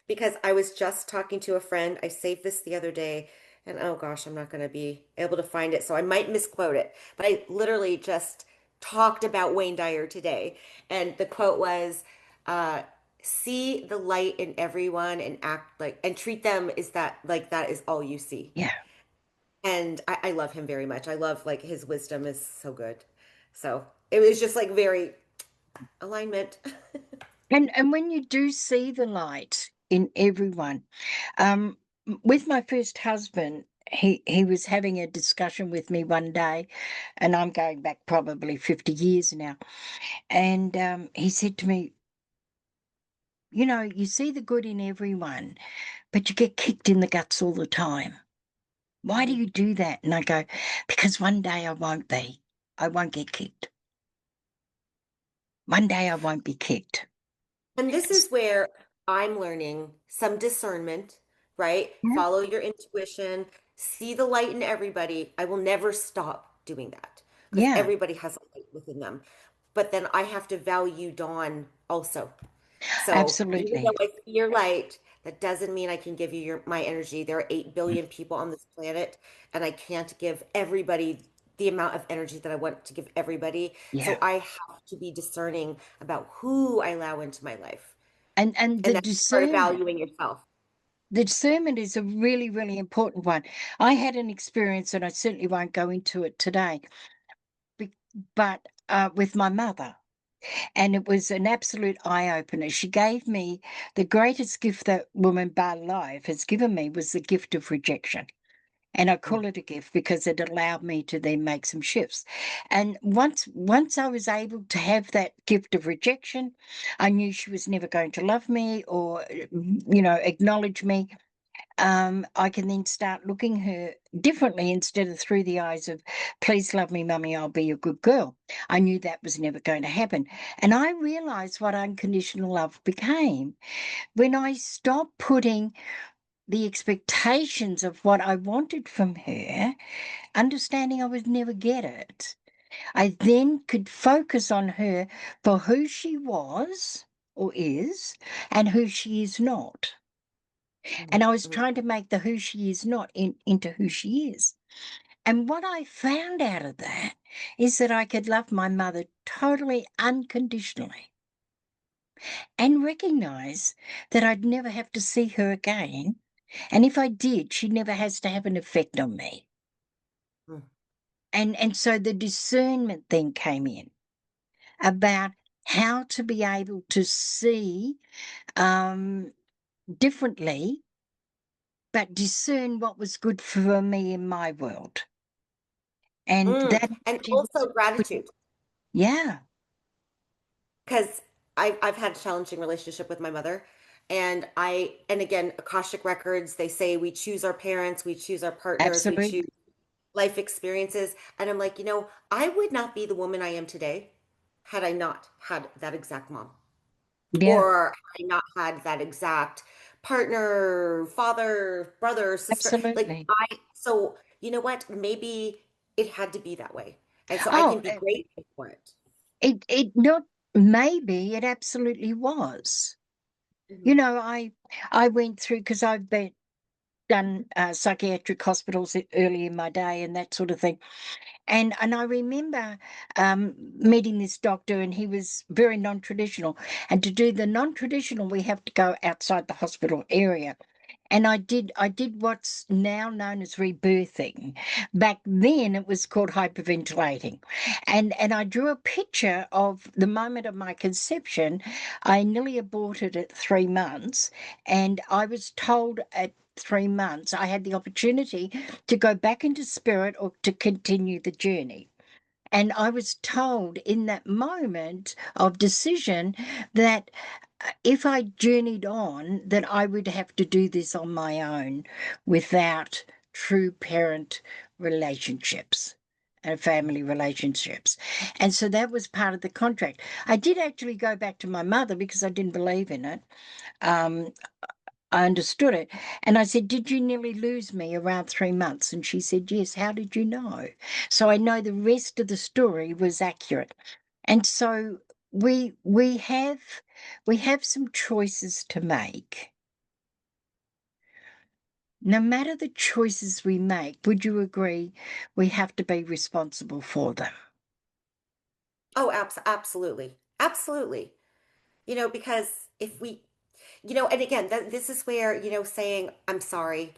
because I was just talking to a friend. I saved this the other day, and oh gosh, I'm not going to be able to find it, so I might misquote it. But I literally just talked about Wayne Dyer today, and the quote was, uh, "See the light in everyone and act like and treat them is that like that is all you see." Yeah. And I love him very much. I love like his wisdom is so good. So it was just like very alignment. And when you do see the light in everyone, um, with my first husband, he was having a discussion with me one day, and I'm going back probably 50 years now. And he said to me, you see the good in everyone, but you get kicked in the guts all the time. Why do Mhm. you do that? And I go, because one day I won't be. I won't get kicked. One day I won't be kicked. And this is where I'm learning some discernment, right? Yeah. Follow your intuition, see the light in everybody. I will never stop doing that because Yeah, everybody has a light within them. But then I have to value Dawn also. So even though absolutely. I see your light, that doesn't mean I can give you my energy. There are 8 billion people on this planet, and I can't give everybody the amount of energy that I want to give everybody. So Yeah. I have to be discerning about who I allow into my life. And And that's part of valuing yourself. the discernment is a really, really important one. I had an experience, and I certainly won't go into it today, be- but with my mother. And it was an absolute eye-opener. She gave me the greatest gift that woman bar life has given me was the gift of rejection. And I Mm, call it a gift because it allowed me to then make some shifts. And once I was able to have that gift of rejection, I knew she was never going to love me or, acknowledge me. I can then start looking her differently instead of through the eyes of, please love me, mummy, I'll be a good girl. I knew that was never going to happen. And I realized what unconditional love became when I stopped putting the expectations of what I wanted from her, understanding I would never get it. I then could focus on her for who she was or is and who she is not. mm, And I was mm, trying to make the who she is not into who she is. And what I found out of that is that I could love my mother totally unconditionally and recognize that I'd never have to see her again. And if I did, she never has to have an effect on me. mm, And so the discernment then came in about how to be able to see um, differently, but discern what was good for me in my world. And mm. that And actually was also pretty, gratitude, yeah, because I've had a challenging relationship with my mother. And again, Akashic records, they say we choose our parents, we choose our partners, we choose absolutely. life experiences. And I'm like, I would not be the woman I am today had I not had that exact mom, Yeah, or had I not had that exact partner, father, brother, sister. Like absolutely. so you know what? Maybe it had to be that way. And so I Oh, can be grateful for it. it not maybe it absolutely was. Mhm. You know, I went through because I've been done psychiatric hospitals early in my day and that sort of thing. And I remember meeting this doctor, and he was very non-traditional. And to do the non-traditional, we have to go outside the hospital area. And I did what's now known as rebirthing. Back then it was called hyperventilating. And I drew a picture of the moment of my conception. I nearly aborted at 3 months, and I was told at 3 months I had the opportunity to go back into spirit or to continue the journey. And I was told in that moment of decision that if I journeyed on, that I would have to do this on my own without true parent relationships and family relationships. And so that was part of the contract. I did actually go back to my mother because I didn't believe in it. Um, I understood it. And I said, did you nearly lose me around 3 months? And she said, yes. How did you know? So I know the rest of the story was accurate. And so we have some choices to make. No matter the choices we make, would you agree we have to be responsible for them? Oh, absolutely. Absolutely. Because if we, and again, this is where, saying, I'm sorry,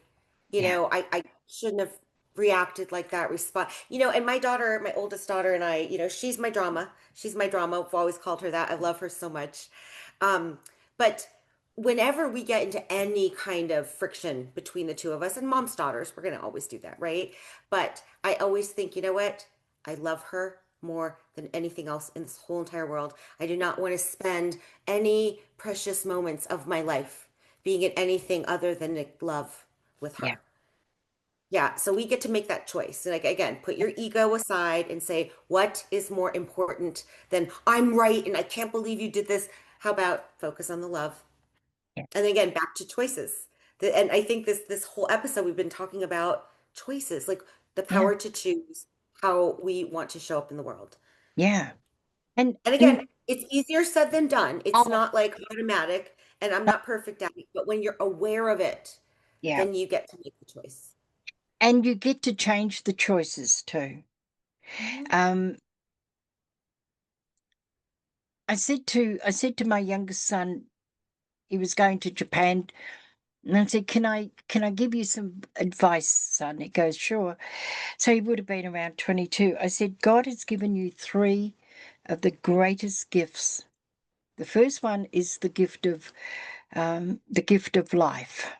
Yeah, I shouldn't have reacted like that, respond, and my daughter, my oldest daughter and I, she's my drama. She's my drama. I've always called her that. I love her so much. But whenever we get into any kind of friction between the two of us, and mom's daughters, we're going to always do that, right? But I always think, you know what? I love her more than anything else in this whole entire world. I do not want to spend any precious moments of my life being in anything other than love with yeah, her. Yeah, so we get to make that choice. Like again, put your ego aside and say, what is more important than I'm right and I can't believe you did this? How about focus on the love? yeah, And again, back to choices. And I think this whole episode we've been talking about choices, like the yeah, power to choose how we want to show up in the world. yeah. And And and again, it's easier said than done. It's oh, not like automatic, and I'm not perfect at it, but when you're aware of it, yeah. then you get to make the choice. And you get to change the choices too. Mhm. Um, I said to my youngest son, he was going to Japan, and I said, can I give you some advice, son? He goes, sure. So he would have been around 22. I said, God has given you three of the greatest gifts. The first one is the gift of life.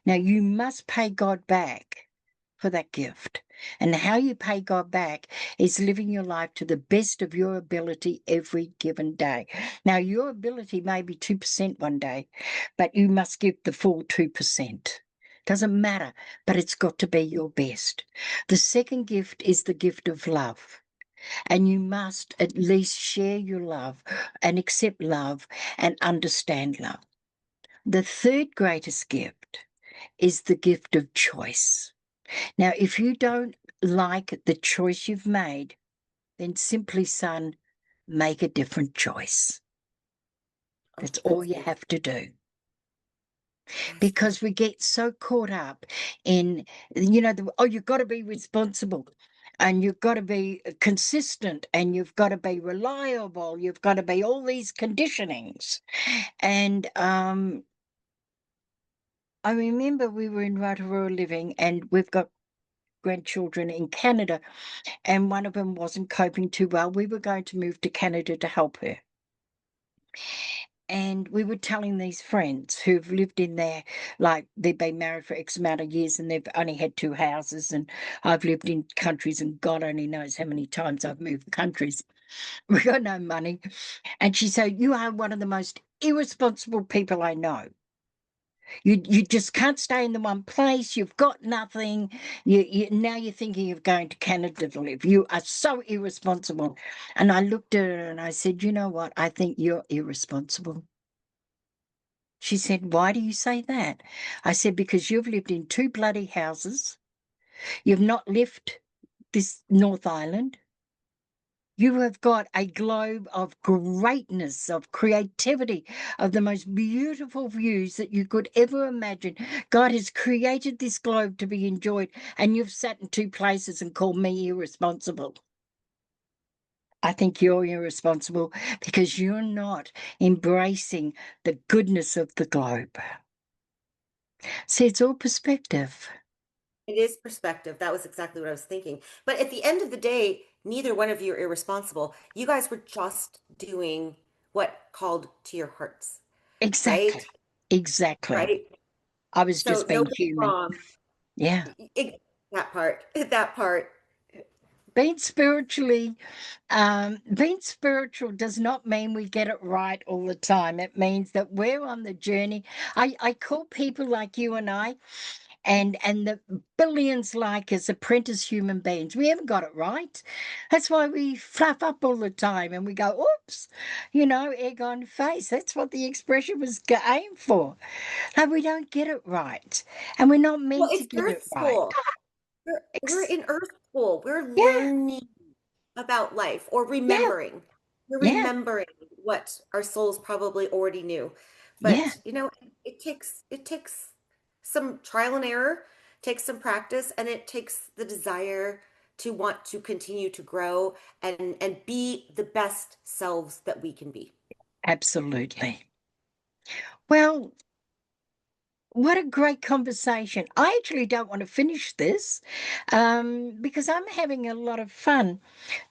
Now you must pay God back for that gift. And how you pay God back is living your life to the best of your ability every given day. Now, your ability may be 2% one day, but you must give the full 2%. Doesn't matter, but it's got to be your best. The second gift is the gift of love. And you must at least share your love and accept love and understand love. The third greatest gift is the gift of choice. Now, if you don't like the choice you've made, then simply, son, make a different choice. Oh, That's all that's you beautiful. have to do. That's Because beautiful. we get so caught up in, you've got to be responsible and you've got to be consistent and you've got to be reliable. You've got to be all these conditionings. And I remember we were in Rotorua living and we've got grandchildren in Canada, and one of them wasn't coping too well. We were going to move to Canada to help her. And we were telling these friends who've lived in there, like they've been married for X amount of years and they've only had two houses. And I've lived in countries, and God only knows how many times I've moved countries. We got no money. And she said, "You are one of the most irresponsible people I know. You just can't stay in the one place. You've got nothing. Now you're thinking of going to Canada to live. You are so irresponsible." And I looked at her and I said, "You know what? I think you're irresponsible." She said, "Why do you say that?" I said, "Because you've lived in two bloody houses. You've not left this North Island. You have got a globe of greatness, of creativity, of the most beautiful views that you could ever imagine. God has created this globe to be enjoyed, and you've sat in two places and called me irresponsible. I think you're irresponsible because you're not embracing the goodness of the globe." See, it's all perspective. It is perspective. That was exactly what I was thinking. But at the end of the day, neither one of you are irresponsible. You guys were just doing what called to your hearts, Exactly. right? Exactly. Right? I was So just being nobody's human. wrong. Yeah. That part, that part. Being being spiritual does not mean we get it right all the time. It means that we're on the journey. I call people like you and I and the billions like us apprentice human beings. We haven't got it right. That's why we fluff up all the time and we go, oops, egg on face. That's what the expression was aimed for. No, we don't get it right. And we're not Well, meant to it's get it Earth right. School. We're Ex- in Earth School. We're yeah, learning about life or yeah, remembering. We're yeah, remembering what our souls probably already knew. yeah. But it takes some trial and error, takes some practice, and it takes the desire to want to continue to grow and be the best selves that we can be. Absolutely. Well, what a great conversation. I actually don't want to finish this because I'm having a lot of fun.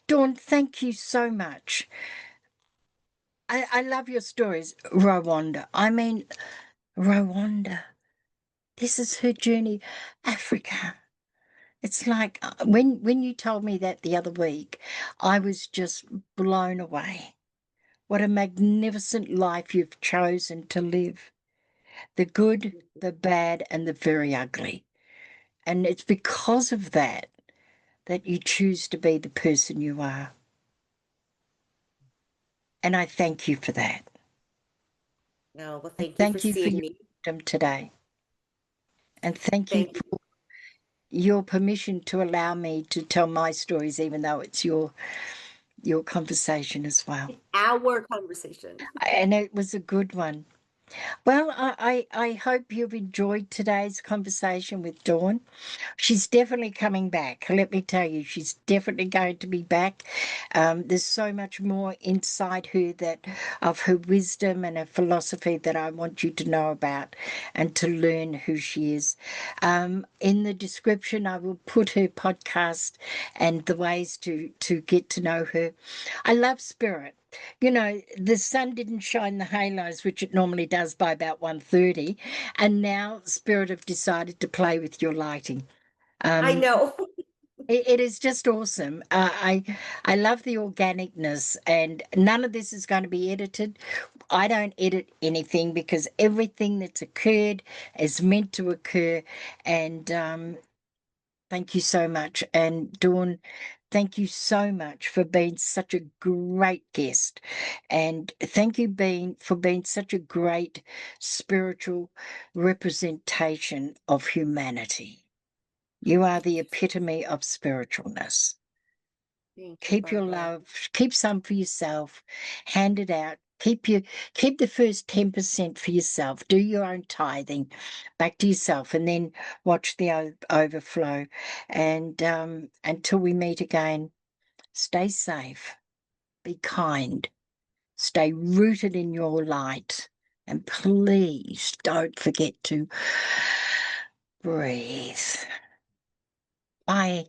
Dawn, thank you so much. I love your stories. Rwanda. I mean, Rwanda. This is her journey. Africa. It's like when you told me that the other week, I was just blown away. What a magnificent life you've chosen to live. The good, the bad, and the very ugly. And it's because of that that you choose to be the person you are. And I thank you for that. No, well, And thank you for thank you for seeing your me. wisdom today. And thank you Thank you. for your permission to allow me to tell my stories, even though it's your conversation as well. It's our conversation. And it was a good one. Well, I hope you've enjoyed today's conversation with Dawn. She's definitely coming back. Let me tell you, she's definitely going to be back. There's so much more inside her that of her wisdom and her philosophy that I want you to know about and to learn who she is. In the description, I will put her podcast and the ways to get to know her. I love spirit. You know, the sun didn't shine the halos, which it normally does by about 1:30, and now Spirit have decided to play with your lighting. I Um, know. it is just awesome. I love the organicness, and none of this is going to be edited. I don't edit anything because everything that's occurred is meant to occur. And thank you so much. And Dawn, thank you so much for being such a great guest. And thank you for being such a great spiritual representation of humanity. You are the epitome of spiritualness. Thank you, Keep your Barbara. love, keep some for yourself, hand it out. Keep the first 10% for yourself. Do your own tithing back to yourself and then watch the overflow. And until we meet again, stay safe, be kind, stay rooted in your light, and please don't forget to breathe. Bye.